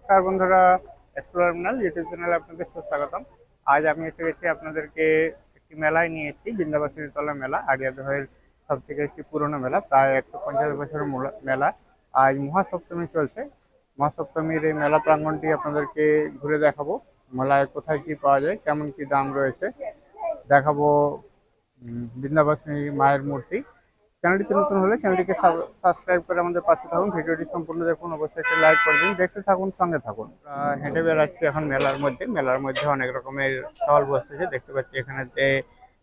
নমস্কার বন্ধুরা, explorer YouTube চ্যানেলে আপনাদের সুস্বাগতম। আজ আমি এসে গেছি আপনাদেরকে একটি মেলায় নিয়ে এসেছি, বৃন্দাবাসিনী তলা মেলা, আড়িয়াদহের সব থেকে একটি পুরনো মেলা, প্রায় 150 বছরের মেলা। আজ মহাসপ্তমী চলছে। মহাসপ্তমীর এই মেলা প্রাঙ্গণটি আপনাদেরকে ঘুরে দেখাবো। মেলায় কোথায় কি পাওয়া যায়, কেমন কি দাম রয়েছে দেখাবো। বৃন্দাবাসিনী মায়ের মূর্তি। চ্যানেলটিতে নতুন হলে চ্যানেলটিকে সাবস্ক্রাইব করে আমাদের পাশে থাকুন। ভিডিওটি সম্পূর্ণ দেখুন, অবশ্যই একটি লাইক করে দিন। দেখতে থাকুন, সঙ্গে থাকুন। হেঁটে বেড়াচ্ছি এখন মেলার মধ্যে অনেক রকমের স্টল বসেছে। দেখতে পাচ্ছি এখানেতে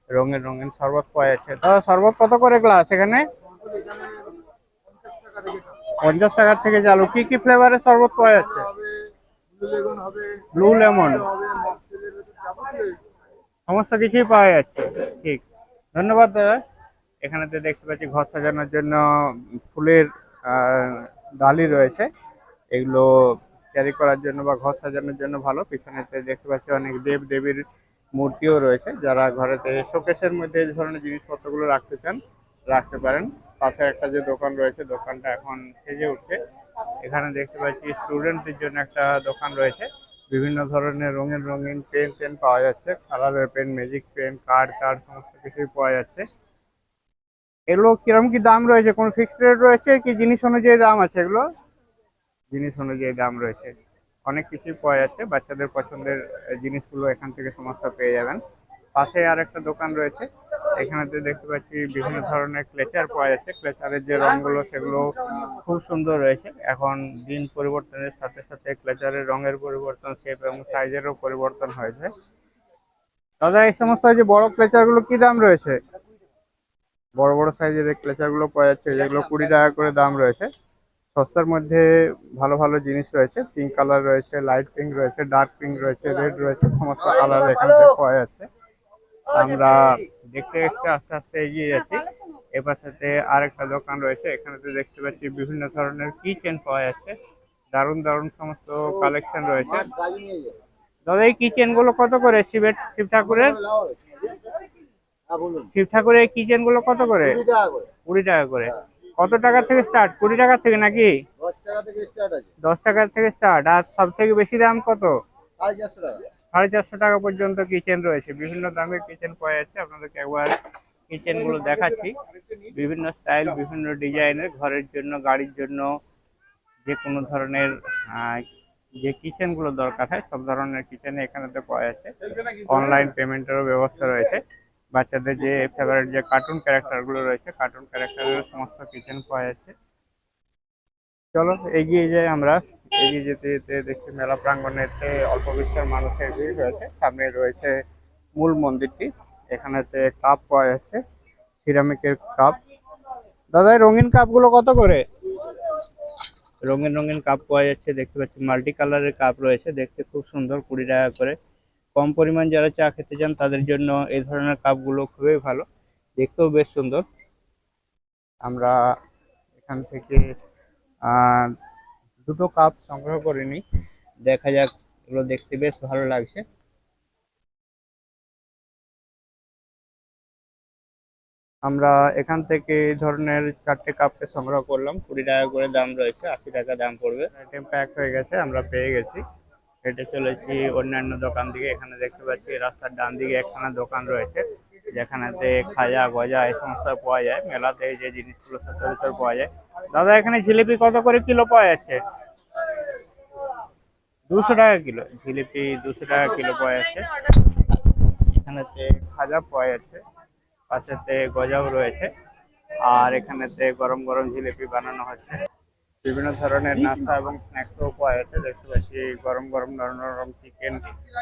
রঙের রঙিন শরবত পাওয়া যাচ্ছে। দাদা, শরবত কত করে গ্লাস এখানে? 50 টাকা থেকে চালু। কি কি ফ্লেভারের শরবত পাওয়া যাচ্ছে? ব্লু লেমন, সমস্ত কিছুই পাওয়া যাচ্ছে। ঠিক, ধন্যবাদ দাদা। এখানেতে দেখতে পাচ্ছি ঘর সাজানোর জন্য ফুলের আহ, ডালি রয়েছে। এগুলো ক্যারি করার জন্য বা ঘর সাজানোর জন্য ভালো। পিছনেতে দেখতে পাচ্ছি অনেক দেব দেবীর মূর্তিও রয়েছে। যারা ঘরেতে শোকেসের মধ্যে এই ধরনের জিনিসপত্রগুলো রাখতে চান, রাখতে পারেন। পাশে একটা যে দোকান রয়েছে, দোকানটা এখন সেজে উঠছে। এখানে দেখতে পাচ্ছি স্টুডেন্টদের জন্য একটা দোকান রয়েছে। বিভিন্ন ধরনের রঙিন রঙিন পেন টেন পাওয়া যাচ্ছে, কালারের পেন, ম্যাজিক পেন, কার্ড টার্ড সমস্ত কিছুই পাওয়া যাচ্ছে। এগুলো কিরকম কি দাম রয়েছে? কোনো ফিক্সড রেট রয়েছে কি জিনিস অনুযায়ী দাম আছে? এগুলো জিনিস অনুযায়ী দাম রয়েছে। অনেক কিছুই পাওয়া যাচ্ছে, বাচ্চাদের পছন্দের জিনিসগুলো এখান থেকে সমস্ত পেয়ে যাবেন। পাশে আর একটা দোকান রয়েছে। এখানেতে দেখতে পাচ্ছি বিভিন্ন ধরনের ক্লেচার পাওয়া যাচ্ছে। ক্লেচারের যে রঙগুলো সেগুলো খুব সুন্দর রয়েছে। এখন দিন পরিবর্তনের সাথে সাথে ক্লেচারের রঙের পরিবর্তন, শেপ এবং সাইজেরও পরিবর্তন হয়েছে। দাদা, এই সমস্ত যে বড় ক্লেচার গুলো কি দাম রয়েছে? বড় বড় সাইজের এই ক্লেচার গুলো পাওয়া যাচ্ছে, যেগুলো 20 টাকা করে দাম রয়েছে। সস্তার মধ্যে ভালো ভালো জিনিস রয়েছে। পিঙ্ক কালার রয়েছে, লাইট পিঙ্ক রয়েছে, ডার্ক পিঙ্ক রয়েছে, রেড রয়েছে, সমস্ত কালার এখান থেকে পাওয়া যাচ্ছে। আমরা দেখতে দেখতে আস্তে আস্তে এগিয়ে যাচ্ছি। এপাশেতে আরেকটা দোকান রয়েছে। এখানে তো দেখতে পাচ্ছি বিভিন্ন ধরনের কি চেন পাওয়া যাচ্ছে। দারুণ দারুণ সমস্ত কালেকশন রয়েছে। দাদা, এই কি চেন গুলো কত করে? শিব ঠাকুরের কিচেন গুলো কত করে? 20 টাকা করে। কত টাকা থেকে স্টার্ট? 20 টাকা থেকে নাকি? 10 টাকা থেকে স্টার্ট। আর সব থেকে বেশি দাম কত? 450 টাকা পর্যন্ত কিচেন রয়েছে। বিভিন্ন দামের কিচেন পাওয়া যাচ্ছে। আপনাদেরকে একবার কিচেন গুলো দেখাচ্ছি। বিভিন্ন স্টাইল, বিভিন্ন ডিজাইনের, ঘরের জন্য, গাড়ির জন্য, যে কোনো ধরনের আহ, যে কিচেন গুলো দরকার হয় সব ধরনের কিচেন এখানেতে পাওয়া যাচ্ছে। অনলাইন পেমেন্টেরও ব্যবস্থা রয়েছে। বাচ্চাদের যে ফেভারিট যে কার্টুন ক্যারেক্টার গুলো রয়েছে, কার্টুন ক্যারেক্টারের সমস্ত কিচেন পাওয়া যাচ্ছে। চলো এগিয়ে যাই আমরা। এগিয়ে যেতে যেতে দেখছি মেলা প্রাঙ্গণেতে অল্প বিস্তর মানুষের ভিড় রয়েছে। সামনে রয়েছে মূল মন্দিরটি। এখানেতে কাপ পাওয়া যাচ্ছে, সিরামিকের কাপ। দাদা, এই রঙিন কাপগুলো কত করে? রঙিন রঙিন কাপ পাওয়া যাচ্ছে। দেখতে পাচ্ছি মাল্টি কালারের কাপ রয়েছে, দেখতে খুব সুন্দর। 20 টাকা করে। কম পরিমাণ যারা চা খেতে চান তাদের জন্য এই ধরনের কাপগুলো খুবই ভালো, দেখতেও বেশ সুন্দর। আমরা এখান থেকে আহ দুটো কাপ সংগ্রহ করে নিই, দেখা যাক। এগুলো দেখতে বেশ ভালো লাগছে। আমরা এখান থেকে এই ধরনের 4টে কাপকে সংগ্রহ করলাম। 20 টাকা করে দাম রয়েছে, 80 টাকা দাম পড়বে। আইটেম প্যাক হয়ে গেছে, আমরা পেয়ে গেছি। হেঁটে চলেছি অন্যান্য দোকান দিকে। এখানে দেখতে পাচ্ছি রাস্তার ডান দিকে একখানা দোকান রয়েছে, যেখানেতে খাজা গজা এই সমস্ত পাওয়া যায়। মেলাতে যে জিনিসগুলো সচরাচর পাওয়া যায়। দাদা, এখানে জিলিপি কত করে কিলো পাওয়া যাচ্ছে? 200 টাকা কিলো। জিলিপি 200 টাকা কিলো পাওয়া যাচ্ছে। এখানেতে খাজা পাওয়া যাচ্ছে, পাশেতে গজাও রয়েছে। আর এখানেতে গরম গরম জিলিপি বানানো হচ্ছে। বিভিন্ন ধরনের নাস্তা এবং স্ন্যাক্সও পাওয়া যাচ্ছে। দেখতে পাচ্ছি গরম গরম নরম নরম চিকেন,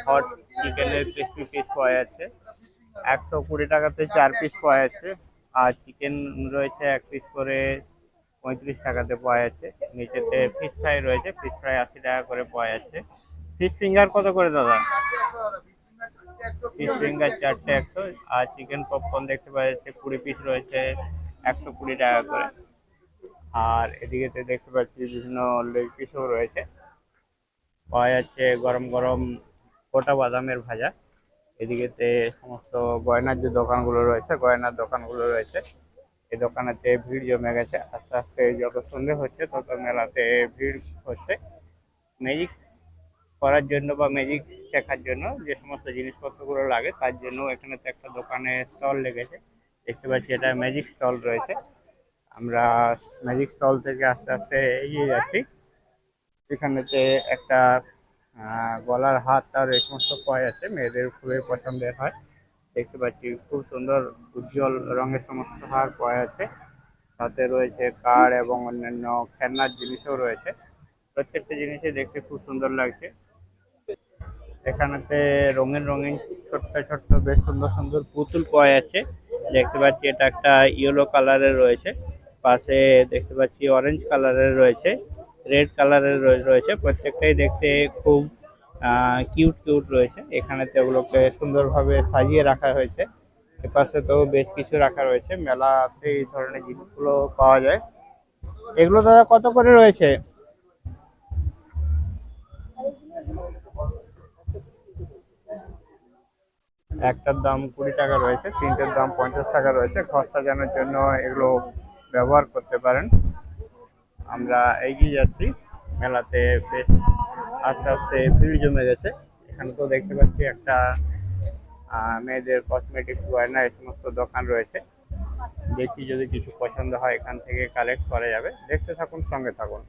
হট চিকেনের ক্রিসপি পিস পাওয়া যাচ্ছে। 120 টাকাতে 4 পিস পাওয়া যাচ্ছে। আর চিকেন রয়েছে 1 পিস করে 35 টাকাতে পাওয়া যাচ্ছে। নিচেতে ফিশ ফ্রাই রয়েছে, ফিশ ফ্রাই 80 টাকা করে পাওয়া যাচ্ছে। ফিশ ফিঙ্গার কত করে দাদা? ফিশ ফিঙ্গার 4টে 100। আর চিকেন পপকর্ন দেখতে পাওয়া যাচ্ছে 20 পিস রয়েছে, 120 টাকা করে। আর এদিকে দেখতে পাচ্ছি বিভিন্ন লেগ পিসও রয়েছে, পাওয়া যাচ্ছে গরম গরম গোটা বাদামের ভাজা। এদিকেতে সমস্ত গয়নার যে দোকানগুলো রয়েছে, গয়নার দোকানগুলো রয়েছে। এই দোকানেতে ভিড় জমে গেছে। আস্তে আস্তে যত সন্ধে হচ্ছে তত মেলাতে ভিড় হচ্ছে। ম্যাজিক করার জন্য বা ম্যাজিক শেখার জন্য যে সমস্ত জিনিসপত্রগুলো লাগে তার জন্য এখানে তো একটা দোকানে স্টল লেগেছে। দেখতে পাচ্ছি এটা ম্যাজিক স্টল রয়েছে। আমরা ম্যাজিক স্টল থেকে আস্তে আস্তে এগিয়ে যাচ্ছি। এখানেতে একটা গলার হাত আর এই সমস্ত পয় আছে, মেয়েদের খুবই পছন্দের হয়। দেখতে পাচ্ছি খুব সুন্দর উজ্জ্বল রঙের সমস্ত হার পয় আছে। সাথে রয়েছে কার্ড এবং অন্যান্য খেলনার জিনিসও রয়েছে। প্রত্যেকটা জিনিসই দেখতে খুব সুন্দর লাগছে। এখানেতে রঙিন রঙিন ছোট্ট ছোট্ট বেশ সুন্দর সুন্দর পুতুল পাওয়া যাচ্ছে। দেখতে পাচ্ছি এটা একটা ইয়েলো কালারের রয়েছে, পাশে দেখতে পাচ্ছি অরেঞ্জ কালারের রয়েছে, রেড কালারের রয়েছে। প্রত্যেকটাই দেখতে খুব কিউট কিউট রয়েছে। এখানেতে ওগুলোকে সুন্দরভাবে সাজিয়ে রাখা হয়েছে। এপাশে তো বেশ কিছু রাখা রয়েছে। মেলাতে এই ধরনের জিনিসগুলো পাওয়া যায়। এগুলো দাদা কত করে রয়েছে? একটার দাম 20 টাকা রয়েছে, তিনটের দাম 50 টাকা রয়েছে। ঘর সাজানোর জন্য এগুলো ব্যবহার করতে পারেন। আমরা এগিয়ে যাচ্ছি। মেলাতে বেশ আস্তে আস্তে ভিড় জমে গেছে। এখানে তো দেখতে পাচ্ছি একটা মেয়েদের কসমেটিক্স গয়না এই সমস্ত দোকান রয়েছে। দেখি যদি কিছু পছন্দ হয় এখান থেকে কালেক্ট করা যাবে। দেখতে থাকুন, সঙ্গে থাকুন।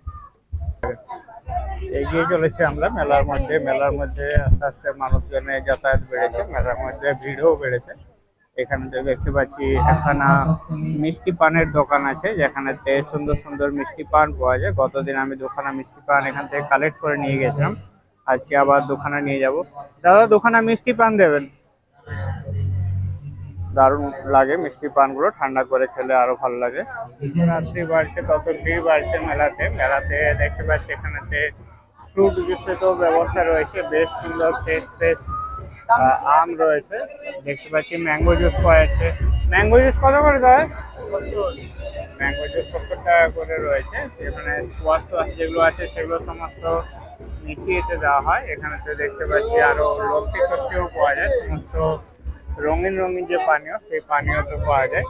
এগিয়ে চলেছি আমরা মেলার মধ্যে। মেলার মধ্যে আস্তে আস্তে মানুষজনের যাতায়াত বেড়েছে, মেলার মধ্যে ভিড়ও বেড়েছে। এখানে দেখতে পাচ্ছি একখানা মিষ্টি পানের দোকান আছে, যেখানেতে সুন্দর সুন্দর মিষ্টি পান পাওয়া যায়। গতদিন আমি দুখানা মিষ্টি পান এখান থেকে কালেক্ট করে নিয়ে গেছিলাম, আজকে আবার দুখানা নিয়ে যাব। দাদা দুখানা মিষ্টি পান দেবেন। দারুণ লাগে মিষ্টি পানগুলো, ঠান্ডা করে খেলে আরো ভালো লাগে। রাত্রি বাড়ছে তত ভিড় বাড়ছে মেলাতে। মেলাতে দেখতে পাচ্ছি এখানেতে ফ্রুট জুসের তো ব্যবস্থা রয়েছে, বেশ সুন্দর ফ্রেশ ফ্রেশ আম রয়েছে। দেখতে পাচ্ছি ম্যাঙ্গো জুস পাওয়া যাচ্ছে। ম্যাঙ্গো জুস কত করে দেয়? ম্যাঙ্গো জুস 70 টাকা করে রয়েছে। এখানে স্কোয়াশ টোয়াশ যেগুলো আছে সেগুলো সমস্ত মিশিয়েতে দেওয়া হয়। এখানে তো দেখতে পাচ্ছি আরো লস্যি টস্যিও পাওয়া যায়। সমস্ত রঙিন রঙিন যে পানীয়, সেই পানীয় তো পাওয়া যায়।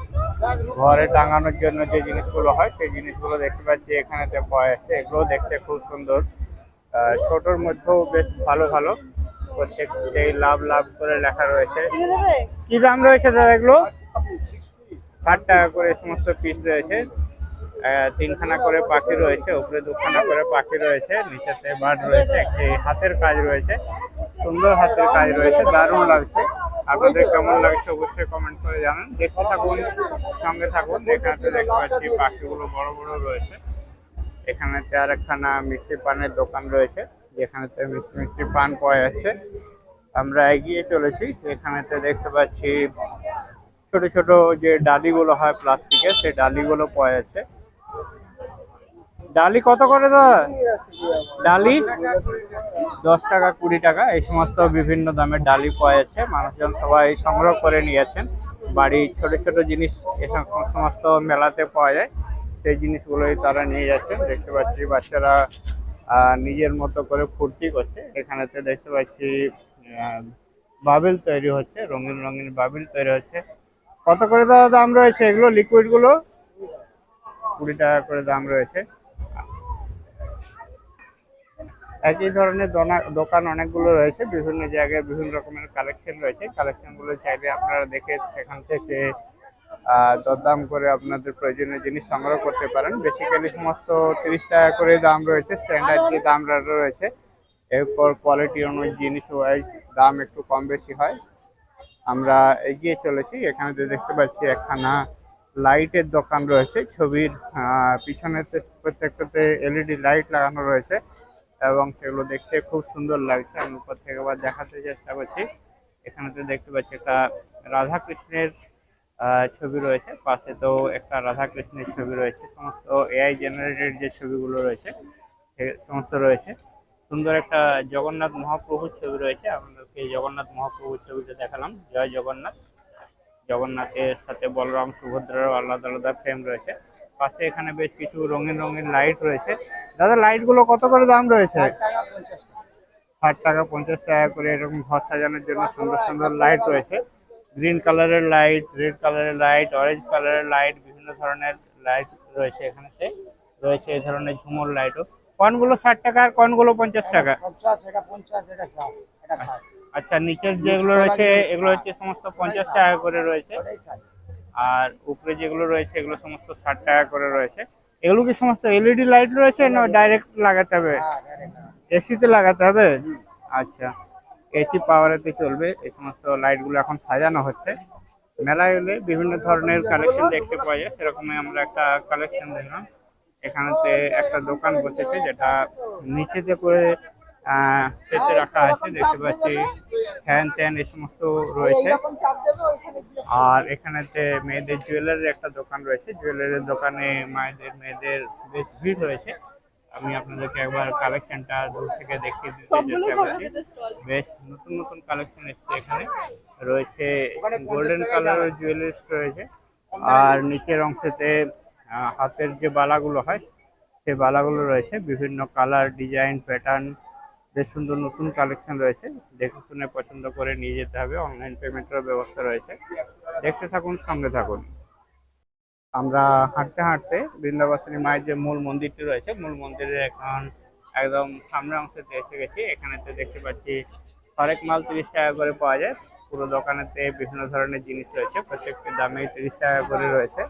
ঘরে টাঙানোর জন্য যে জিনিসগুলো হয় সেই জিনিসগুলো দেখতে পাচ্ছি এখানেতে পাওয়া যাচ্ছে। এগুলো দেখতে খুব সুন্দর। ছোটর মধ্যেও বেশ ভালো ভালো, প্রত্যেকটাই লাভ লাভ করে লেখা রয়েছে। কি দাম রয়েছে দাদা এগুলো? 60 টাকা করে সমস্ত পিস রয়েছে। তিনখানা করে পাখি রয়েছে, উপরে দুখানা করে পাখি রয়েছে, নিচেতে বার্ড রয়েছে, একটি হাতের কাজ রয়েছে, সুন্দর হাতের কাজ রয়েছে, দারুণ লাগছে। আপনাদের কেমন লাগছে অবশ্যই কমেন্ট করে জানান। দেখতে থাকুন, সঙ্গে থাকুন। এখানে দেখতে পাচ্ছি পাখিগুলো বড় বড় রয়েছে। এখানেতে আর একখানা মিষ্টি পানের দোকান রয়েছে, যেখানেতে মিষ্টি মিষ্টি পান পাওয়া যাচ্ছে। আমরা এগিয়ে চলেছি। এখানেতে দেখতে পাচ্ছি ছোট ছোট যে ডালিগুলো হয় প্লাস্টিকের, সেই ডালিগুলো পাওয়া যাচ্ছে। ডালি কত করে দাদা? ডালি 10 টাকা 20 টাকা এই সমস্ত বিভিন্ন দামের ডালি পাওয়া যাচ্ছে। মানুষজন সবাই সংগ্রহ করে নিয়ে যাচ্ছেন। বাড়ির ছোট ছোট জিনিস সমস্ত মেলাতে পাওয়া যায়, সেই জিনিসগুলোই তারা নিয়ে যাচ্ছেন। দেখতে পাচ্ছি বাচ্চারা নিজের মতো করে ফুর্তি করছে। এখানেতে দেখতে পাচ্ছি বাবিল তৈরি হচ্ছে, রঙিন রঙিন বাবিল তৈরি হচ্ছে। কত করে দাদা দাম রয়েছে এগুলো? লিকুইড গুলো 20 টাকা করে দাম রয়েছে। একই ধরনের দোকান অনেকগুলো রয়েছে, বিভিন্ন জায়গায় বিভিন্ন রকমের কালেকশন রয়েছে। কালেকশন গুলো চাইলে আপনারা দেখে সেখান থেকে দরদাম করে আপনাদের প্রয়োজনীয় জিনিস সংগ্রহ করতে পারেন। বেসিক্যালি সমস্ত 30 টাকা করে দাম রয়েছে, স্ট্যান্ডার্ড যে দাম রয়েছে। এরপর কোয়ালিটি অনুযায়ী জিনিস ওয়াইজ দাম একটু কম বেশি হয়। আমরা এগিয়ে চলেছি। এখানে দেখতে পাচ্ছি একখানা লাইটের দোকান রয়েছে। ছবির পিছনেতে প্রত্যেকটাতে এলইডি লাইট লাগানো রয়েছে এবং সেগুলো দেখতে খুব সুন্দর লাগছে। আমি উপর থেকে আবার দেখাতে চেষ্টা করছি। এখানেতে দেখতে পাচ্ছি একটা রাধা কৃষ্ণের ছবি রয়েছে, পাশে তো একটা রাধা কৃষ্ণের ছবি রয়েছে। সমস্ত এআই জেনারেটেড যে ছবিগুলো রয়েছে সে সমস্ত রয়েছে। সুন্দর একটা জগন্নাথ মহাপ্রভুর ছবি রয়েছে। আপনাদেরকে জগন্নাথ মহাপ্রভুর ছবিটা দেখালাম। জয় জগন্নাথ। জগন্নাথের সাথে বলরাম সুভদ্রারও আলাদা আলাদা ফ্রেম রয়েছে। পাশে এখানে বেশ কিছু রঙিন রঙিন লাইট রয়েছে। দাদা লাইট গুলো কত করে দাম রয়েছে? 60 টাকা 50 টাকা করে এরকম ঘর সাজানোর জন্য সুন্দর সুন্দর লাইট রয়েছে। গ্রিন কালারের লাইট, রেড কালারের লাইট, অরেঞ্জ কালারের লাইট, বিভিন্ন ধরনের লাইট রয়েছে। এখানেতে রয়েছে এই ধরনের ঝুমুর লাইটও। কর্নগুলো 60 টাকা আর কর্নগুলো 50 টাকা। 50, এটা 50, এটা 60, এটা 60। আচ্ছা, নিচের যেগুলো রয়েছে এগুলো হচ্ছে সমস্ত 50 টাকা করে রয়েছে, ওটাই 60। আর উপরে যেগুলো রয়েছে এগুলো সমস্ত 60 টাকা করে রয়েছে। এগুলো কি সমস্ত এলইডি লাইট রয়েছে না ডাইরেক্ট লাগাতে হবে? হ্যাঁ, ডাইরেক্ট। এসিতে লাগাতে হবে? আচ্ছা, এসি পাওয়ারেতে চলবে। এই সমস্ত লাইটগুলো এখন সাজানো হচ্ছে। মেলায় এলে বিভিন্ন ধরনের কালেকশন দেখতে পাওয়া যায়, সেরকমই আমরা একটা কালেকশন দেখলাম। এখানেতে একটা দোকান বসেছে যেটা নিচেতে করে পেতে রাখা আছে, দেখতে পাচ্ছি ফ্যান ট্যান এই সমস্ত রয়েছে। আর এখানেতে মেয়েদের জুয়েলারির একটা দোকান রয়েছে, জুয়েলারির দোকানে মেয়েদের বেশ ভিড় রয়েছে। আমি আপনাদেরকে একবার কালেকশনটা দূর থেকে দেখিয়ে দিতে চেষ্টা করছি। বেশ নতুন নতুন কালেকশন এসছে এখানে। রয়েছে গোল্ডেন কালারের জুয়েলারিস রয়েছে, আর নিচের অংশেতে হাতের যে বালাগুলো হয় সেই বালাগুলো রয়েছে, বিভিন্ন কালার ডিজাইন প্যাটার্ন। বেশ সুন্দর নতুন কালেকশন রয়েছে, দেখে শুনে পছন্দ করে নিয়ে যেতে হবে। অনলাইন পেমেন্টের ব্যবস্থা রয়েছে। দেখতে থাকুন, সঙ্গে থাকুন। আমরা হাঁটতে হাঁটতে বৃন্দাবাসিনী মায়ের যে মূল মন্দিরটি রয়েছে, মূল মন্দিরের এখন একদম সামনের অংশতে এসে গেছি। এখানেতে দেখতে পাচ্ছি হরেক মাল 30 টাকা করে পাওয়া যায়। পুরো দোকানেতে বিভিন্ন ধরনের জিনিস রয়েছে, প্রত্যেকটি দামে 30 টাকা করে রয়েছে।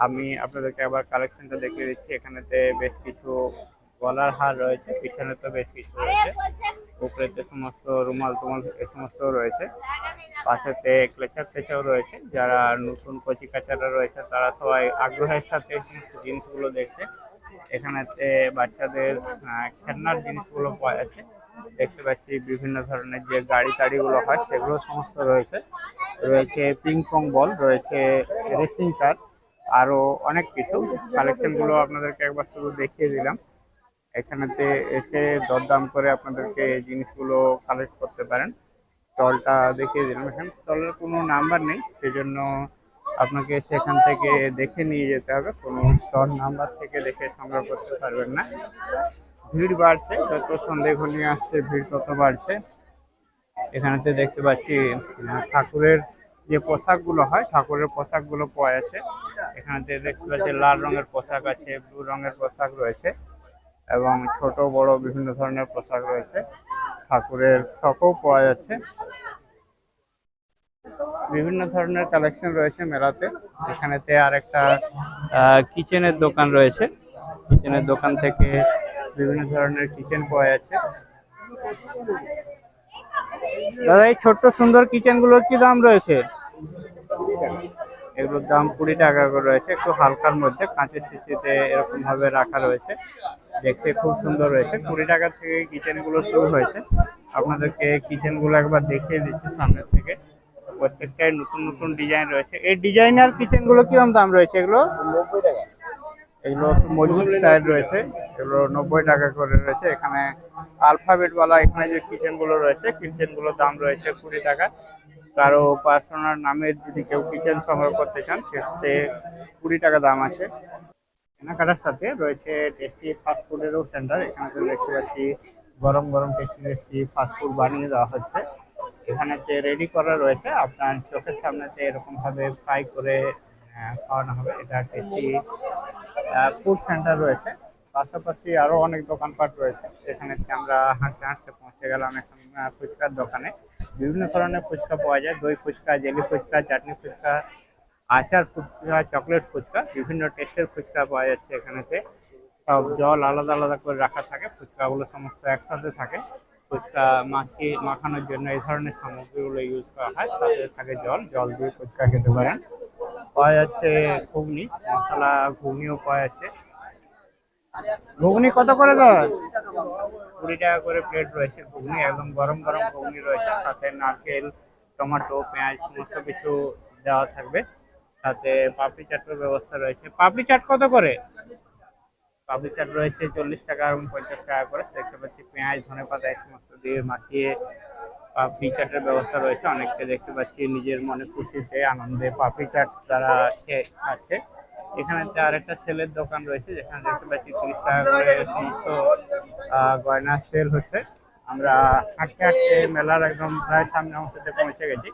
আমি আপনাদেরকে আবার কালেকশনটা দেখিয়ে দিচ্ছি। এখানেতে বেশ কিছু গলার হার রয়েছে, পিছনে তো বেশ কিছু রয়েছে, উপরেতে সমস্ত রুমাল টুমাল এ সমস্ত রয়েছে। পাশেতে ক্লেচার টেচাও রয়েছে। যারা নতুন কচি কাচারা রয়েছে তারা সবাই আগ্রহের সাথে এই সমস্ত জিনিসগুলো দেখছে। এখানেতে বাচ্চাদের খেলনার জিনিসগুলো পাওয়া যাচ্ছে। দেখতে পাচ্ছি বিভিন্ন ধরনের যে গাড়ি টাড়িগুলো হয় সেগুলো সমস্ত রয়েছে। রয়েছে পিং পং বল, রয়েছে রেসিং কার, আরো অনেক কিছু। কালেকশনগুলো আপনাদেরকে একবার শুধু দেখিয়ে দিলাম। এখানেতে এসে দরদাম করে আপনাদেরকে জিনিসগুলো কালেক্ট করতে পারেন। স্টলটা দেখিয়ে দিলাম। এখানে স্টলের কোনো নাম্বার নেই, সেজন্য আপনাকে সেখান থেকে দেখে নিয়ে যেতে হবে। কোনো স্টল নাম্বার থেকে দেখে সংগ্রহ করতে পারবেন না। ভিড় বাড়ছে, যত সন্ধে ঘনিয়ে আসছে ভিড় তত বাড়ছে। এখানেতে দেখতে পাচ্ছি ঠাকুরের যে পোশাকগুলো হয়, ঠাকুরের পোশাকগুলো পাওয়া যাচ্ছে। এখানেতে দেখতে পাচ্ছি লাল রঙের পোশাক আছে, ব্লু রঙের পোশাক রয়েছে, এবং ছোট বড় বিভিন্ন ধরনের পোশাক রয়েছে। ঠাকুরের ফ্রকও পাওয়া যাচ্ছে। বিভিন্ন ধরনের কালেকশন রয়েছে মেলাতে। এখানেতে আরেকটা কিচেনের দোকান রয়েছে। কিচেনের দোকান থেকে বিভিন্ন ধরনের কিচেন পাওয়া যাচ্ছে। দাদা, এই ছোট্ট সুন্দর কিচেন গুলোর কি দাম রয়েছে? এগুলোর দাম 20 টাকা করে রয়েছে। একটু হালকার মধ্যে কাঁচের শিশিতে এরকম ভাবে রাখা রয়েছে, দেখতে খুব সুন্দর রয়েছে। 20 টাকা থেকে কিচেন গুলো শুরু হয়েছে। আপনাদেরকে কিচেন গুলো একবার দেখিয়ে দিচ্ছি সামনের থেকে। প্রত্যেকটাই নতুন নতুন ডিজাইন রয়েছে। এই ডিজাইনার কিচেন গুলো কিরকম দাম রয়েছে? এগুলো 90 টাকা। এগুলো একটু মজবুত স্টাইল রয়েছে, এগুলো 90 টাকা করে রয়েছে। এখানে আলফাবেট ওয়ালা এখানে যে কিচেন গুলো রয়েছে, কিচেন গুলোর দাম রয়েছে 20 টাকা। কারো পার্সোনাল নামের যদি কেউ কিচেন সংগ্রহ করতে চান সেক্ষেত্রে 20 টাকা দাম আছে। কেনাকাটার সাথে রয়েছে টেস্টি ফাস্টফুডেরও সেন্টার। এখানে তো দেখতে পাচ্ছি গরম গরম টেস্টি টেস্টি ফাস্টফুড বানিয়ে দেওয়া হচ্ছে। এখানে যে রেডি করা রয়েছে, আপনার চোখের সামনেতে এরকম ভাবে ফ্রাই করে খাওয়ানো হবে। এটা টেস্টি ফুড সেন্টার রয়েছে। পাশাপাশি আরো অনেক দোকানপাট রয়েছে। এখানে আমরা হাঁটতে হাঁটতে পৌঁছে গেলাম এখন ফুচকার দোকানে। বিভিন্ন ধরনের ফুচকা পাওয়া যায়, দই ফুচকা, জেলি ফুচকা, চাটনি ফুচকা, আচার ফুচকা, চকলেট ফুচকা, বিভিন্ন টেস্টের ফুচকা পাওয়া যাচ্ছে এখানেতে। সব জল আলাদা আলাদা করে রাখা থাকে, ফুচকাগুলো সমস্ত একসাথে থাকে। ফুচকা মাখানোর জন্য এই ধরনের সামগ্রীগুলো ইউজ করা হয়। সাথে থাকে জল, জল দিয়ে ফুচকা খেতে পারেন। পাওয়া যাচ্ছে ঘুগনি, মশলা ঘুগনিও পাওয়া যাচ্ছে। ঘুগনি কত করে দাদা? 20 টাকা করে প্লেট রয়েছে ঘুগনি, একদম গরম গরম ঘুগনি রয়েছে। সাথে নারকেল, টমেটো, পেঁয়াজ সমস্ত কিছু দেওয়া থাকবে। সাথে পাপড়ি চাটের ব্যবস্থা রয়েছে। পাপড়ি চাট কত করে? পাপড়ি চাট রয়েছে 40 টাকা এবং 50 টাকা করে। দেখতে পাচ্ছি পেঁয়াজ, ধনেপাতা এই সমস্ত দিয়ে মাখিয়ে পাপড়ি চাটের ব্যবস্থা রয়েছে। অনেককে দেখতে পাচ্ছি নিজের মনে খুশিতে আনন্দে পাপড়ি চাট তারা খাচ্ছে। এখানে আরেকটা সেলের দোকান রয়েছে, যেখানে দেখতে পাচ্ছি 30 টাকা করে সমস্ত গয়না সেল হচ্ছে। আমরা হাঁটতে হাঁটতে মেলার একদম প্রায় সামনে অংশতে পৌঁছে গেছি।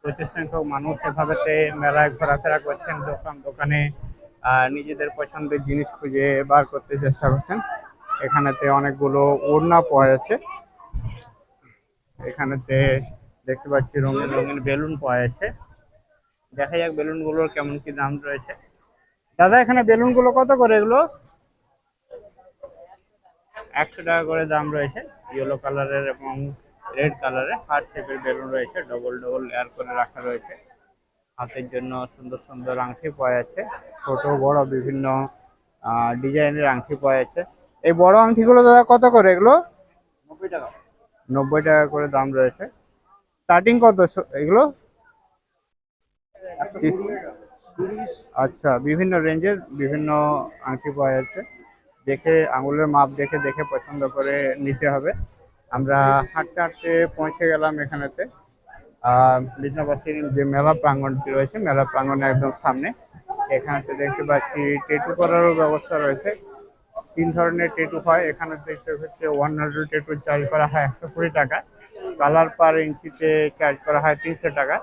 প্রচুর সংখ্যক মানুষ এভাবেতে মেলায় ঘোরাফেরা করছেন, দোকানে নিজেদের পছন্দের জিনিস খুঁজে বার করতে চেষ্টা করছেন। এখানেতে অনেকগুলো ওড়না পাওয়া যাচ্ছে। এখানেতে দেখতে পাচ্ছি রঙিন রঙিন বেলুন পাওয়া যাচ্ছে। দেখা যাক বেলুন গুলোর কেমন কি দাম রয়েছে। দাদা এখানে বেলুন গুলো কত করে এগুলো? 100 টাকা করে দাম রয়েছে। ইয়েলো কালারের এবং রেড কালারের হার্ট শেপের বেলুন রয়েছে, ডবল ডবল লেয়ার করে রাখা রয়েছে। হাতের জন্য সুন্দর সুন্দর আংটি পাওয়া যাচ্ছে, ছোট বড় বিভিন্ন ডিজাইনের আংটি পাওয়া যাচ্ছে। এই বড় আংটিগুলো দাদা কত করে এগুলো? 90 টাকা। 90 টাকা করে দাম রয়েছে। স্টার্টিং কত এগুলো? 120, 30। আচ্ছা, বিভিন্ন রেঞ্জের বিভিন্ন আংটি পাওয়া যাচ্ছে। দেখে আঙুলের মাপ দেখে দেখে পছন্দ করে নিতে হবে। আমরা হাঁটতে হাঁটতে পৌঁছে গেলাম এখানেতে। বৃন্দাবাসীর যে মেলা প্রাঙ্গণটি রয়েছে, মেলা প্রাঙ্গণের একদম সামনে। এখানেতে দেখতে পাচ্ছি টেটু করারও ব্যবস্থা রয়েছে। 3 ধরনের টেটু হয় এখানে। দেখতে হচ্ছে ওয়ান নাডল টেটু চার্জ করা হয় 120 টাকা। কালার পার ইঞ্চিতে চার্জ করা হয় 300 টাকা।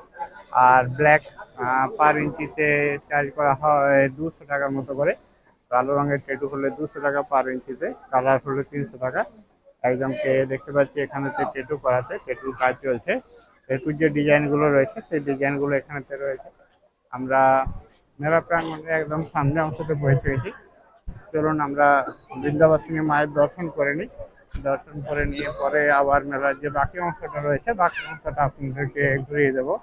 আর ব্ল্যাক পার ইঞ্চিতে চার্জ করা হয় 200 টাকার মতো করে। কালো রঙের টেটু হলে 200 টাকা পার ইঞ্চিতে, কালার হলে 300 টাকা। একজনকে দেখতে পাচ্ছি এখানেতে টেটু করাতে, টেটুর কাজ চলছে। টেটুর যে ডিজাইনগুলো রয়েছে সেই ডিজাইনগুলো এখানেতে রয়েছে। আমরা মেলা প্রাঙ্গণের একদম সামনে অংশতে পৌঁছে গেছি। চলুন আমরা বৃন্দাবাসিনী মায়ের দর্শন করে নিই। দর্শন করে নিয়ে পরে আবার মেলার যে বাকি অংশটা রয়েছে, বাকি অংশটা আপনাদেরকে ঘুরিয়ে দেবো।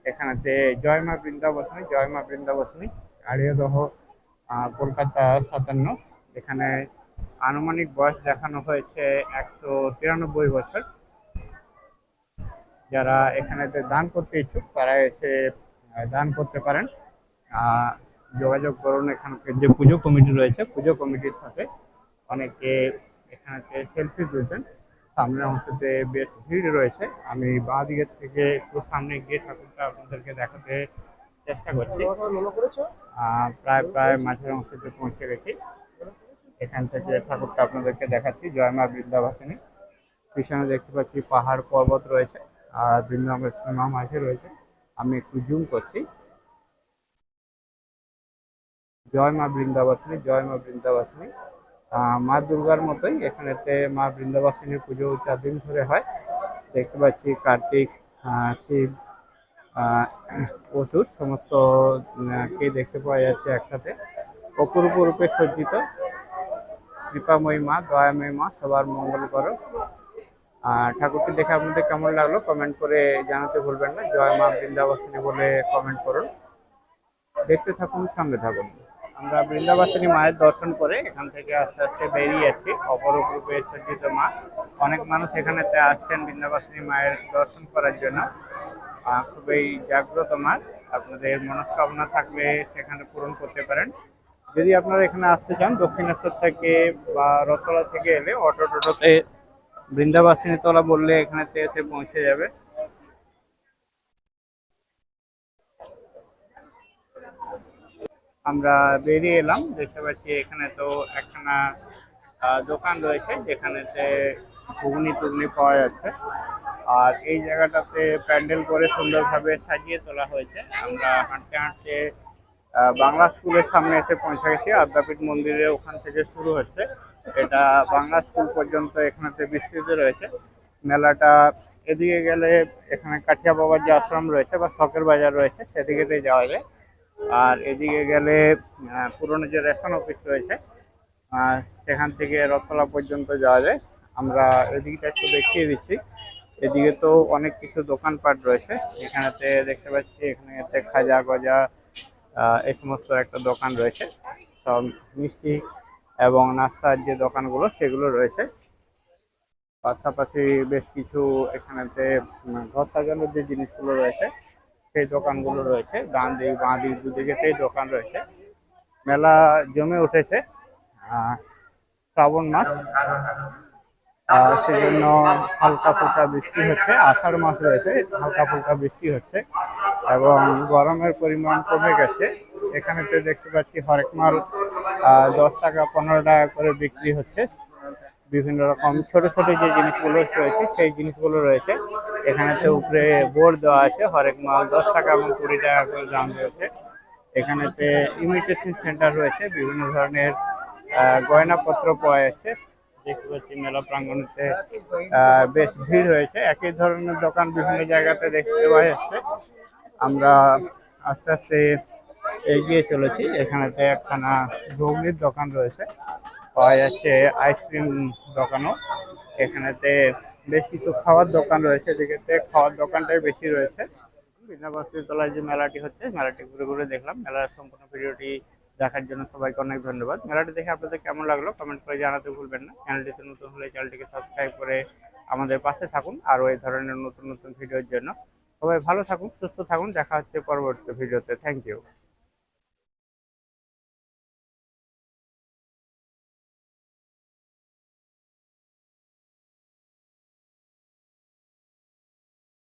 এখানেতে জয় মা বৃন্দাবসিনী, জয় মা বৃন্দাবসিনী, আড়িয়াদহ, কলকাতা 57। এখানে আনুমানিক বয়স দেখানো হয়েছে 193 বছর। যারা এখানেতে দান করতে ইচ্ছুক তারা এসে দান করতে পারেন। আহ, যোগাযোগ করুন এখানকার যে পুজো কমিটি রয়েছে, পুজো কমিটির সাথে। অনেকে এখানেতে সেলফি তুলছেন। সামনের অংশতে বেশ ভিড় রয়েছে। আমি বাঁ দিকের থেকে একটু সামনে গিয়ে ঠাকুরটা আপনাদেরকে দেখাতে চেষ্টা করছি। প্রায় প্রায় মাঝের অংশতে পৌঁছে গেছি। এখান থেকে ঠাকুরটা আপনাদেরকে দেখাচ্ছি, জয় মা বৃন্দাবাসিনী। পিছনে দেখতে পাচ্ছি পাহাড় পর্বত রয়েছে, আর বৃন্দাবাসিনী মা মাঝে রয়েছে। আমি একটু জুম করছি। জয় মা বৃন্দাবাসিনী, জয় মা বৃন্দাবাসিনী। মা দুর্গার মতোই এখানেতে মা বৃন্দাবাসিনীর পুজো 4 দিন ধরে হয়। দেখতে পাচ্ছি কার্তিক, শিব, অসুর সমস্ত কে দেখতে পাওয়া যাচ্ছে একসাথে। অপরূপ রূপে সজ্জিত কৃপাময়ী মা, দয়াময়ী মা, সবার মঙ্গল করো। ঠাকুরকে দেখে আপনাদের কেমন লাগলো কমেন্ট করে জানাতে ভুলবেন না। জয় মা বৃন্দাবাসিনী বলে কমেন্ট করুন। দেখতে থাকুন, সঙ্গে থাকুন। আমরা বৃন্দাবাসিনী মায়ের দর্শন করে এখান থেকে আস্তে আস্তে বেরিয়ে যাচ্ছি। অপরূপ রূপে সজ্জিত মা, অনেক মানুষ এখানেতে আসছেন বৃন্দাবাসিনী মায়ের দর্শন করার জন্য। খুবই জাগ্রত মা, আপনাদের মনস্কামনা থাকলে সেখানে পূরণ করতে পারেন। যদি আপনারা এখানে আসতে চান দক্ষিণেশ্বর থেকে বা রথতলা থেকে এলে অটো টোটোতে বৃন্দাবাসিনী তলা বললে এখানেতে এসে পৌঁছে যাবে। আমরা বেরিয়ে এলাম। দেখতে পাচ্ছি এখানে তো একখানা দোকান রয়েছে যেখানেতে ঘুগনি টুগনি পাওয়া যাচ্ছে। আর এই জায়গাটাতে প্যান্ডেল করে সুন্দরভাবে সাজিয়ে তোলা হয়েছে। আমরা হাঁটতে হাঁটতে বাংলা স্কুলের সামনে এসে পৌঁছে গেছি। আদ্যাপীঠ মন্দিরে ওখান থেকে শুরু হচ্ছে, এটা বাংলা স্কুল পর্যন্ত এখানেতে বিস্তৃত রয়েছে মেলাটা। এদিকে গেলে এখানে কাঠিয়া বাবার যে আশ্রম রয়েছে বা শখের বাজার রয়েছে সেদিকেতেই যাওয়া যায়। আর এদিকে গেলে পুরনো যে রেশন অফিস রয়েছে সেখান থেকে রথতলা পর্যন্ত যাওয়া যায়। আমরা এদিকটা একটু দেখিয়ে দিচ্ছি। এদিকে তো অনেক কিছু দোকানপাট রয়েছে। এখানেতে দেখতে পাচ্ছি এখানে খাজা গজা এই সমস্ত একটা দোকান রয়েছে। সব মিষ্টি এবং নাস্তার যে দোকানগুলো সেগুলো রয়েছে। পাশাপাশি বেশ কিছু এখানেতে ঘর সাজানোর যে জিনিসগুলো রয়েছে সেই দোকানগুলো রয়েছে। ডান দিক বাঁ দিক দুদিকেতেই দোকান রয়েছে। মেলা জমে উঠেছে। শ্রাবণ মাস, সেজন্য হালকা ফুলকা বৃষ্টি হচ্ছে। আষাঢ় মাস রয়েছে, হালকা ফুলকা বৃষ্টি হচ্ছে এবং গরমের পরিমাণ কমে গেছে। এখানেতে দেখতে পাচ্ছি হরেক মাল 10 টাকা 15 টাকা করে বিক্রি হচ্ছে। বিভিন্ন রকম ছোট ছোট যে জিনিসগুলো রয়েছে সেই জিনিসগুলো রয়েছে। এখানেতে উপরে বোর্ড দেওয়া আছে, হরেক মাল 10 টাকা এবং 20 টাকা করে দাম রয়েছে। এখানেতে ইমিটেশন সেন্টার রয়েছে, বিভিন্ন ধরনের গয়নাপত্র পাওয়া যাচ্ছে। দেখতে পাচ্ছি মেলা প্রাঙ্গণেতে বেশ ভিড় হয়েছে, একই ধরনের দোকান বিভিন্ন জায়গাতে দেখতে পাওয়া যাচ্ছে। আমরা আস্তে আস্তে এগিয়ে চলেছি, এখানেতে একখানা ঘুগনির দোকান রয়েছে, পাওয়া যাচ্ছে আইসক্রিম দোকানও। এখানেতে বেশ কিছু খাওয়ার দোকান রয়েছে, যেক্ষেত্রে খাওয়ার দোকানটাই বেশি রয়েছে। বিদ্যাবাসী তলায় যে মেলাটি হচ্ছে, মেলাটি ঘুরে ঘুরে দেখলাম। মেলার সম্পূর্ণ ভিডিওটি দেখার জন্য সবাইকে অনেক ধন্যবাদ। মেলাটি দেখে আপনাদের কেমন লাগলো কমেন্ট করে জানাতে ভুলবেন না। চ্যানেলটিতে নতুন হলে চ্যানেলটিকে সাবস্ক্রাইব করে আমাদের পাশে থাকুন আরও এই ধরনের নতুন নতুন ভিডিওর জন্য। সবাই ভালো থাকুন, সুস্থ থাকুন, দেখা হচ্ছে পরবর্তী ভিডিওতে। Thank you.